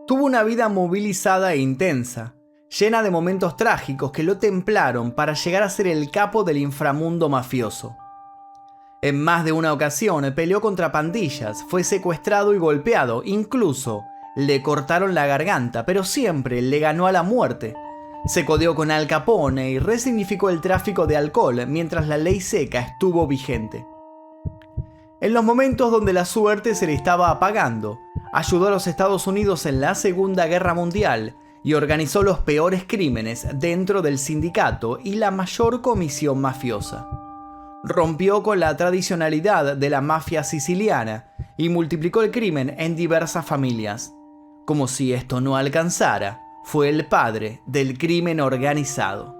Tuvo una vida movilizada e intensa, llena de momentos trágicos que lo templaron para llegar a ser el capo del inframundo mafioso. En más de una ocasión peleó contra pandillas, fue secuestrado y golpeado, incluso le cortaron la garganta, pero siempre le ganó a la muerte. Se codeó con Al Capone y resignificó el tráfico de alcohol mientras la ley seca estuvo vigente. En los momentos donde la suerte se le estaba apagando, ayudó a los Estados Unidos en la Segunda Guerra Mundial y organizó los peores crímenes dentro del sindicato y la mayor comisión mafiosa. Rompió con la tradicionalidad de la mafia siciliana y multiplicó el crimen en diversas familias. Como si esto no alcanzara, fue el padre del crimen organizado.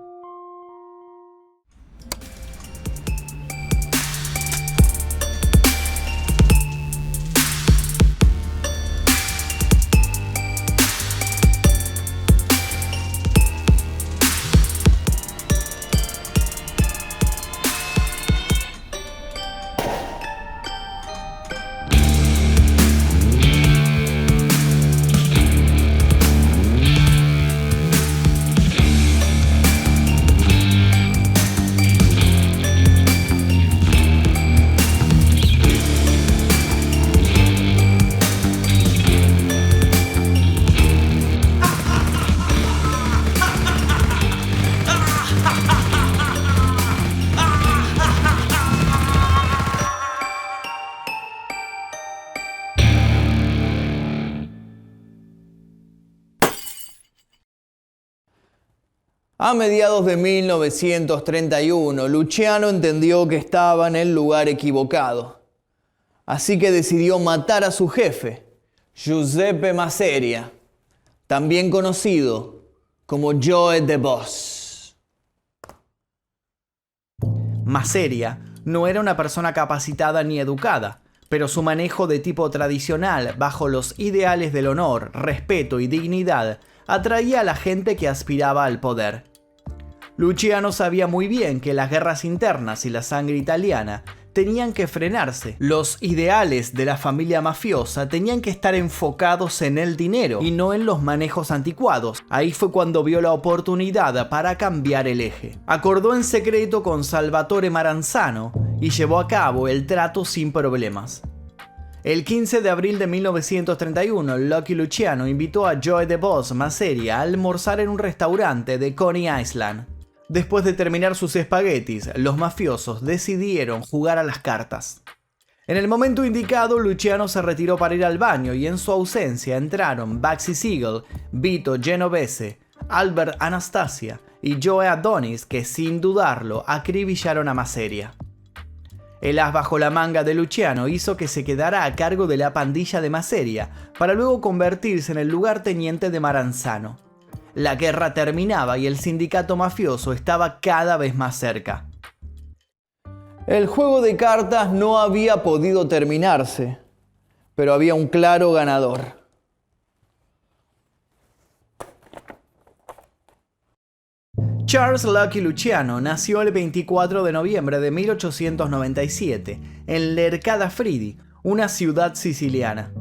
A mediados de 1931, Luciano entendió que estaba en el lugar equivocado. Así que decidió matar a su jefe, Giuseppe Masseria, también conocido como Joe the Boss. Masseria no era una persona capacitada ni educada, pero su manejo de tipo tradicional, bajo los ideales del honor, respeto y dignidad, atraía a la gente que aspiraba al poder. Luciano sabía muy bien que las guerras internas y la sangre italiana tenían que frenarse. Los ideales de la familia mafiosa tenían que estar enfocados en el dinero y no en los manejos anticuados. Ahí fue cuando vio la oportunidad para cambiar el eje. Acordó en secreto con Salvatore Maranzano y llevó a cabo el trato sin problemas. El 15 de abril de 1931, Lucky Luciano invitó a Joe the Boss Masseria a almorzar en un restaurante de Coney Island. Después de terminar sus espaguetis, los mafiosos decidieron jugar a las cartas. En el momento indicado, Luciano se retiró para ir al baño y en su ausencia entraron Bugsy Siegel, Vito Genovese, Albert Anastasia y Joe Adonis, que sin dudarlo acribillaron a Masseria. El as bajo la manga de Luciano hizo que se quedara a cargo de la pandilla de Masseria para luego convertirse en el lugarteniente de Maranzano. La guerra terminaba y el sindicato mafioso estaba cada vez más cerca. El juego de cartas no había podido terminarse, pero había un claro ganador. Charles Lucky Luciano nació el 24 de noviembre de 1897 en Lercada Fridi, una ciudad siciliana.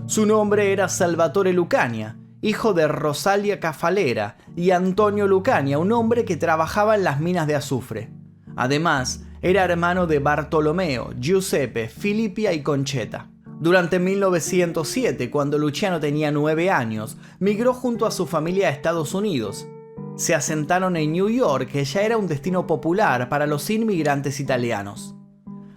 Su nombre era Salvatore Lucania, hijo de Rosalia Cafalera y Antonio Lucania, un hombre que trabajaba en las minas de azufre. Además, era hermano de Bartolomeo, Giuseppe, Filipia y Concheta. Durante 1907, cuando Luciano tenía 9 años, migró junto a su familia a Estados Unidos. Se asentaron en New York, que ya era un destino popular para los inmigrantes italianos.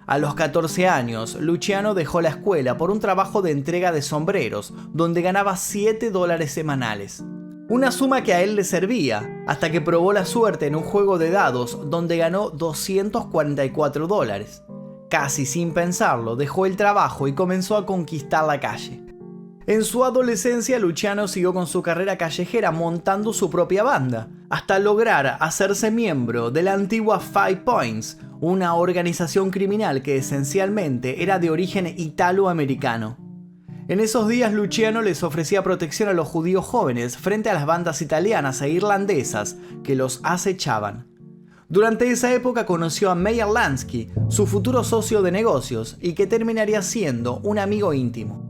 A los 14 años, Luciano dejó la escuela por un trabajo de entrega de sombreros, donde ganaba $7 semanales. Una suma que a él le servía, hasta que probó la suerte en un juego de dados donde ganó $244. Casi sin pensarlo, dejó el trabajo y comenzó a conquistar la calle. En su adolescencia, Luciano siguió con su carrera callejera montando su propia banda, hasta lograr hacerse miembro de la antigua Five Points, una organización criminal que esencialmente era de origen italoamericano. En esos días, Luciano les ofrecía protección a los judíos jóvenes frente a las bandas italianas e irlandesas que los acechaban. Durante esa época conoció a Meyer Lansky, su futuro socio de negocios, y que terminaría siendo un amigo íntimo.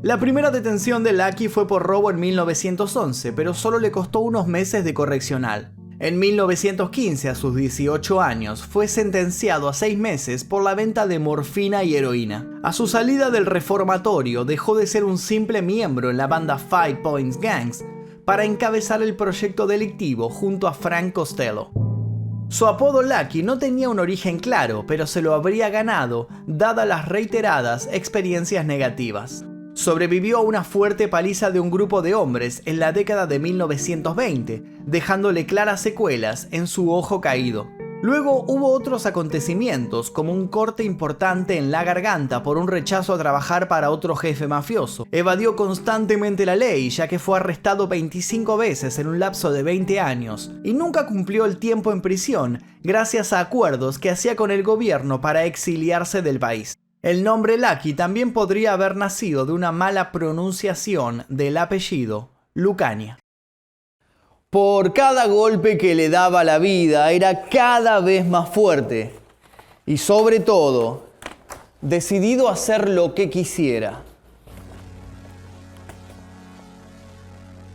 La primera detención de Lucky fue por robo en 1911, pero solo le costó unos meses de correccional. En 1915, a sus 18 años, fue sentenciado a 6 meses por la venta de morfina y heroína. A su salida del reformatorio, dejó de ser un simple miembro en la banda Five Points Gangs para encabezar el proyecto delictivo junto a Frank Costello. Su apodo Lucky no tenía un origen claro, pero se lo habría ganado dadas las reiteradas experiencias negativas. Sobrevivió a una fuerte paliza de un grupo de hombres en la década de 1920, dejándole claras secuelas en su ojo caído. Luego hubo otros acontecimientos, como un corte importante en la garganta por un rechazo a trabajar para otro jefe mafioso. Evadió constantemente la ley, ya que fue arrestado 25 veces en un lapso de 20 años, y nunca cumplió el tiempo en prisión gracias a acuerdos que hacía con el gobierno para exiliarse del país. El nombre Lucky también podría haber nacido de una mala pronunciación del apellido Lucania. Por cada golpe que le daba la vida era cada vez más fuerte y sobre todo decidido a hacer lo que quisiera.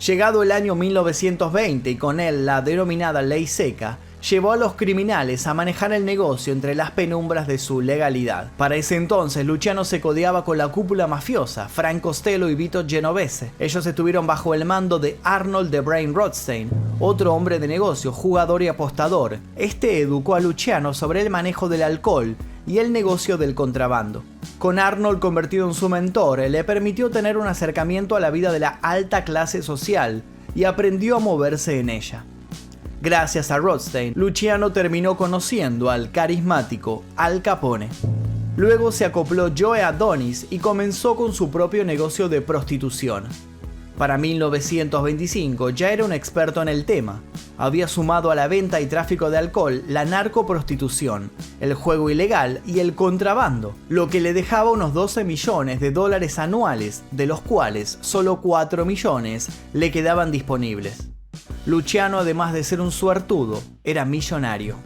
Llegado el año 1920 y con él la denominada ley seca, llevó a los criminales a manejar el negocio entre las penumbras de su legalidad. Para ese entonces, Luciano se codeaba con la cúpula mafiosa, Frank Costello y Vito Genovese. Ellos estuvieron bajo el mando de Arnold the Brain Rothstein, otro hombre de negocio, jugador y apostador. Este educó a Luciano sobre el manejo del alcohol y el negocio del contrabando. Con Arnold convertido en su mentor, le permitió tener un acercamiento a la vida de la alta clase social y aprendió a moverse en ella. Gracias a Rothstein, Luciano terminó conociendo al carismático Al Capone. Luego se acopló Joe Adonis y comenzó con su propio negocio de prostitución. Para 1925 ya era un experto en el tema. Había sumado a la venta y tráfico de alcohol la narcoprostitución, el juego ilegal y el contrabando, lo que le dejaba unos 12 millones de dólares anuales, de los cuales solo 4 millones le quedaban disponibles. Luciano, además de ser un suertudo, era millonario.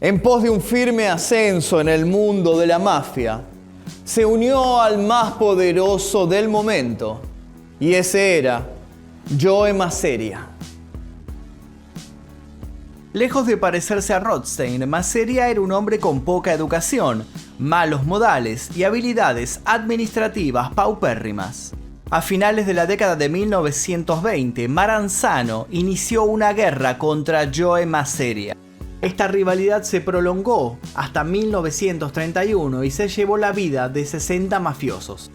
En pos de un firme ascenso en el mundo de la mafia, se unió al más poderoso del momento, y ese era Joe Masseria. Lejos de parecerse a Rothstein, Masseria era un hombre con poca educación, malos modales y habilidades administrativas paupérrimas. A finales de la década de 1920, Maranzano inició una guerra contra Joe Masseria. Esta rivalidad se prolongó hasta 1931 y se llevó la vida de 60 mafiosos.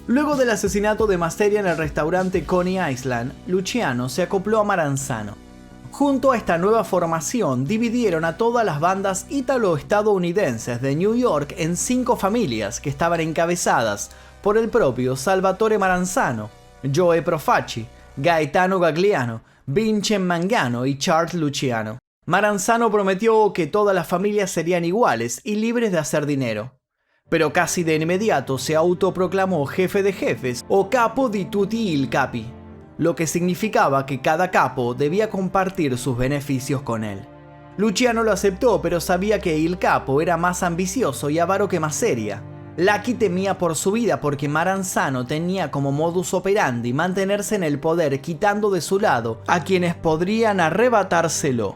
Luego del asesinato de Masseria en el restaurante Coney Island, Luciano se acopló a Maranzano. Junto a esta nueva formación, dividieron a todas las bandas ítalo-estadounidenses de New York en 5 familias que estaban encabezadas por el propio Salvatore Maranzano, Joe Profaci, Gaetano Gagliano, Vincent Mangano y Charles Luciano. Maranzano prometió que todas las familias serían iguales y libres de hacer dinero, pero casi de inmediato se autoproclamó jefe de jefes o capo di tutti il capi, lo que significaba que cada capo debía compartir sus beneficios con él. Luciano lo aceptó, pero sabía que il capo era más ambicioso y avaro que Masseria. Lucky temía por su vida porque Maranzano tenía como modus operandi mantenerse en el poder quitando de su lado a quienes podrían arrebatárselo.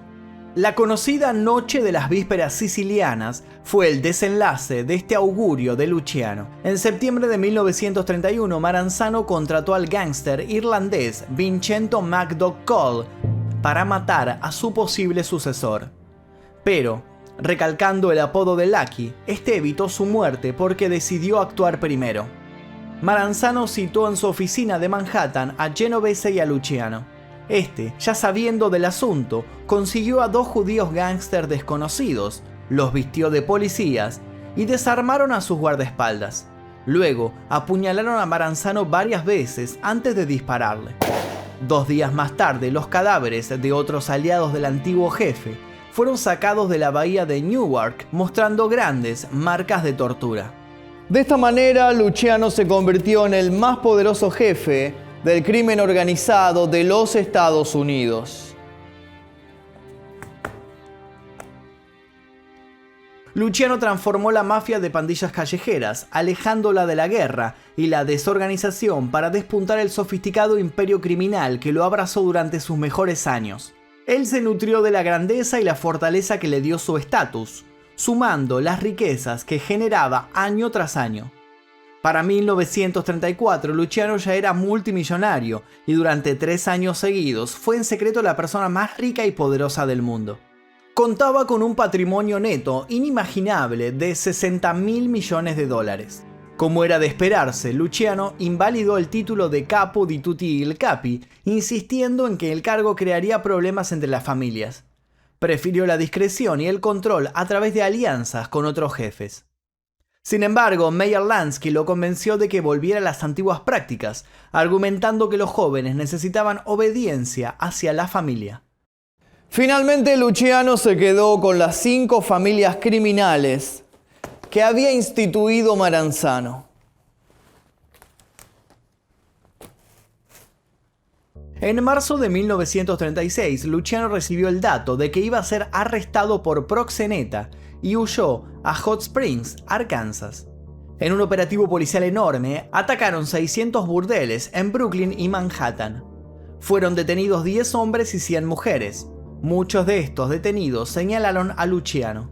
La conocida Noche de las Vísperas Sicilianas fue el desenlace de este augurio de Luciano. En septiembre de 1931, Maranzano contrató al gángster irlandés Vincenzo MacDougall Cole para matar a su posible sucesor. Pero, recalcando el apodo de Lucky, este evitó su muerte porque decidió actuar primero. Maranzano citó en su oficina de Manhattan a Genovese y a Luciano. Este, ya sabiendo del asunto, consiguió a 2 judíos gángsters desconocidos, los vistió de policías y desarmaron a sus guardaespaldas. Luego, apuñalaron a Maranzano varias veces antes de dispararle. 2 días más tarde, los cadáveres de otros aliados del antiguo jefe fueron sacados de la bahía de Newark, mostrando grandes marcas de tortura. De esta manera, Luciano se convirtió en el más poderoso jefe del crimen organizado de los Estados Unidos. Luciano transformó la mafia de pandillas callejeras, alejándola de la guerra y la desorganización para despuntar el sofisticado imperio criminal que lo abrazó durante sus mejores años. Él se nutrió de la grandeza y la fortaleza que le dio su estatus, sumando las riquezas que generaba año tras año. Para 1934, Luciano ya era multimillonario y durante 3 años seguidos fue en secreto la persona más rica y poderosa del mundo. Contaba con un patrimonio neto inimaginable de $60.000 millones. Como era de esperarse, Luciano invalidó el título de capo di tutti il capi, insistiendo en que el cargo crearía problemas entre las familias. Prefirió la discreción y el control a través de alianzas con otros jefes. Sin embargo, Meyer Lansky lo convenció de que volviera a las antiguas prácticas, argumentando que los jóvenes necesitaban obediencia hacia la familia. Finalmente, Luciano se quedó con las 5 familias criminales que había instituido Maranzano. En marzo de 1936, Luciano recibió el dato de que iba a ser arrestado por proxeneta y huyó a Hot Springs, Arkansas. En un operativo policial enorme, atacaron 600 burdeles en Brooklyn y Manhattan. Fueron detenidos 10 hombres y 100 mujeres. Muchos de estos detenidos señalaron a Luciano.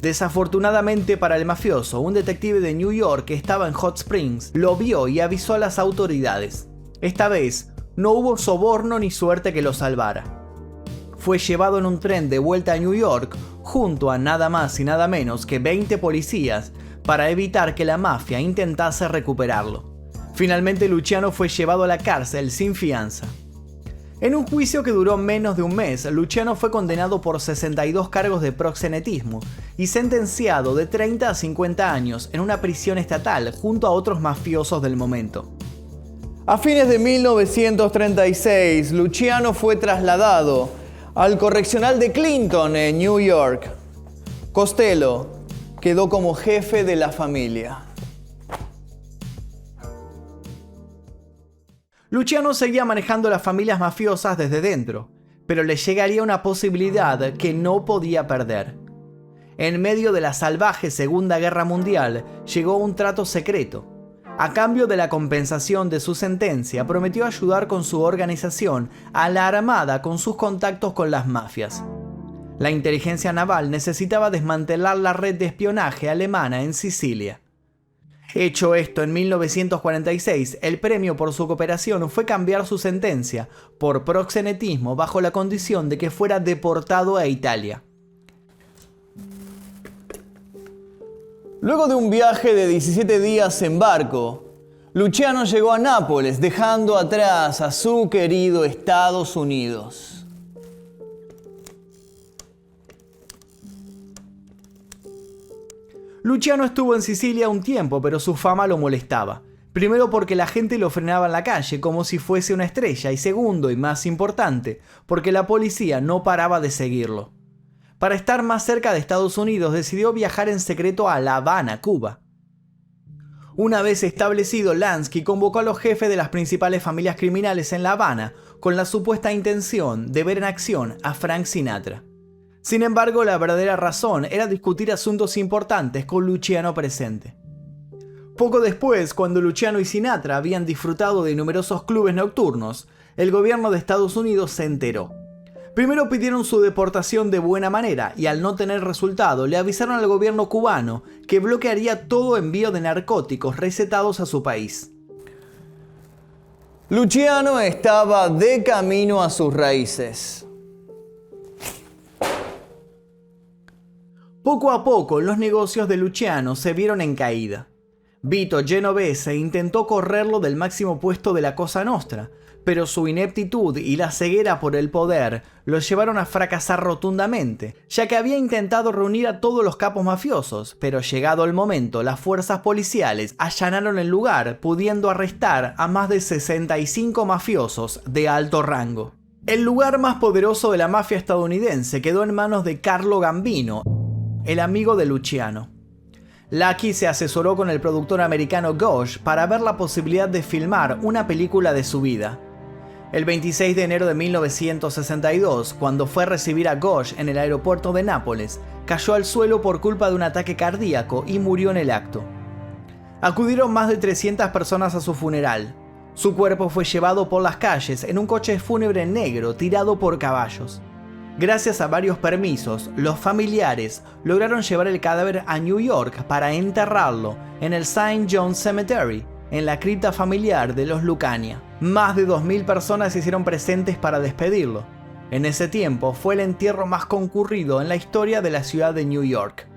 Desafortunadamente para el mafioso, un detective de New York que estaba en Hot Springs lo vio y avisó a las autoridades. Esta vez, no hubo soborno ni suerte que lo salvara. Fue llevado en un tren de vuelta a New York junto a nada más y nada menos que 20 policías para evitar que la mafia intentase recuperarlo. Finalmente, Luciano fue llevado a la cárcel sin fianza. En un juicio que duró menos de un mes, Luciano fue condenado por 62 cargos de proxenetismo y sentenciado de 30 a 50 años en una prisión estatal junto a otros mafiosos del momento. A fines de 1936, Luciano fue trasladado al correccional de Clinton en New York. Costello quedó como jefe de la familia. Luciano seguía manejando las familias mafiosas desde dentro, pero le llegaría una posibilidad que no podía perder. En medio de la salvaje Segunda Guerra Mundial, llegó un trato secreto. A cambio de la compensación de su sentencia, prometió ayudar con su organización a la Armada con sus contactos con las mafias. La inteligencia naval necesitaba desmantelar la red de espionaje alemana en Sicilia. Hecho esto en 1946, el premio por su cooperación fue cambiar su sentencia por proxenetismo bajo la condición de que fuera deportado a Italia. Luego de un viaje de 17 días en barco, Luciano llegó a Nápoles, dejando atrás a su querido Estados Unidos. Luciano estuvo en Sicilia un tiempo, pero su fama lo molestaba. Primero porque la gente lo frenaba en la calle como si fuese una estrella, y segundo y más importante, porque la policía no paraba de seguirlo. Para estar más cerca de Estados Unidos decidió viajar en secreto a La Habana, Cuba. Una vez establecido, Lansky convocó a los jefes de las principales familias criminales en La Habana con la supuesta intención de ver en acción a Frank Sinatra. Sin embargo, la verdadera razón era discutir asuntos importantes con Luciano presente. Poco después, cuando Luciano y Sinatra habían disfrutado de numerosos clubes nocturnos, el gobierno de Estados Unidos se enteró. Primero pidieron su deportación de buena manera y al no tener resultado le avisaron al gobierno cubano que bloquearía todo envío de narcóticos recetados a su país. Luciano estaba de camino a sus raíces. Poco a poco, los negocios de Luciano se vieron en caída. Vito Genovese intentó correrlo del máximo puesto de la Cosa Nostra, pero su ineptitud y la ceguera por el poder lo llevaron a fracasar rotundamente, ya que había intentado reunir a todos los capos mafiosos, pero llegado el momento, las fuerzas policiales allanaron el lugar, pudiendo arrestar a más de 65 mafiosos de alto rango. El lugar más poderoso de la mafia estadounidense quedó en manos de Carlo Gambino, el amigo de Luciano. Lucky se asesoró con el productor americano Ghosh para ver la posibilidad de filmar una película de su vida. El 26 de enero de 1962, cuando fue a recibir a Ghosh en el aeropuerto de Nápoles, cayó al suelo por culpa de un ataque cardíaco y murió en el acto. Acudieron más de 300 personas a su funeral. Su cuerpo fue llevado por las calles en un coche fúnebre negro tirado por caballos. Gracias a varios permisos, los familiares lograron llevar el cadáver a New York para enterrarlo en el St. John's Cemetery, en la cripta familiar de los Lucania. Más de 2000 personas se hicieron presentes para despedirlo. En ese tiempo fue el entierro más concurrido en la historia de la ciudad de New York.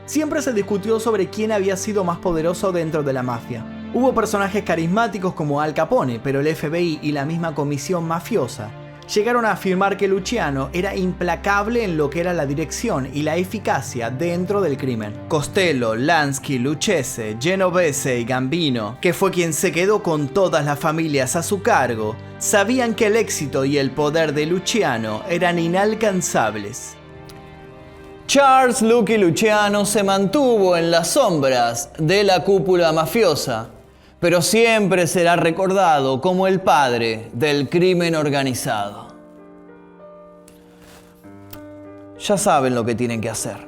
Siempre se discutió sobre quién había sido más poderoso dentro de la mafia. Hubo personajes carismáticos como Al Capone, pero el FBI y la misma comisión mafiosa llegaron a afirmar que Luciano era implacable en lo que era la dirección y la eficacia dentro del crimen. Costello, Lansky, Lucchese, Genovese y Gambino, que fue quien se quedó con todas las familias a su cargo, sabían que el éxito y el poder de Luciano eran inalcanzables. Charles Lucky Luciano se mantuvo en las sombras de la cúpula mafiosa, pero siempre será recordado como el padre del crimen organizado. Ya saben lo que tienen que hacer.